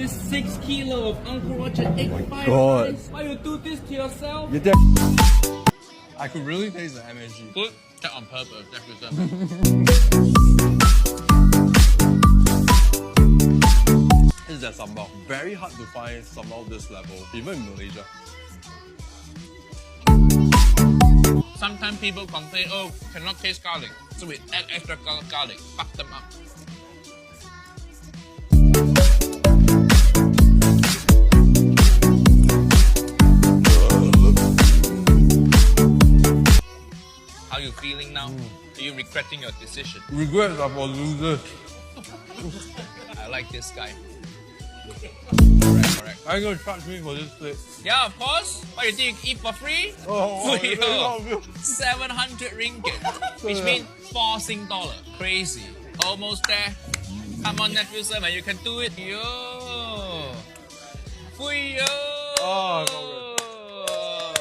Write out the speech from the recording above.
this 6 kilo of Uncle Roger egg fried God. rice. Why you do this to yourself? You're dead. I could really taste the MSG. Put that on purpose. That's This is the sambal. Very hard to find sambal this level, even in Malaysia. Sometimes people complain, oh, cannot taste garlic. So we add extra garlic, fuck them up. How you feeling now? Are you regretting your decision? Regrets are for losers. I like this guy. Correct. Are you gonna charge me for this plate? Yeah, of course. What you think? Eat for free? Free, it's very obvious. 700 ringgit, which means 4 Sing dollar. Crazy. Almost there. Come on, Nephew 7, you can do it. Yo. Free yo. Oh,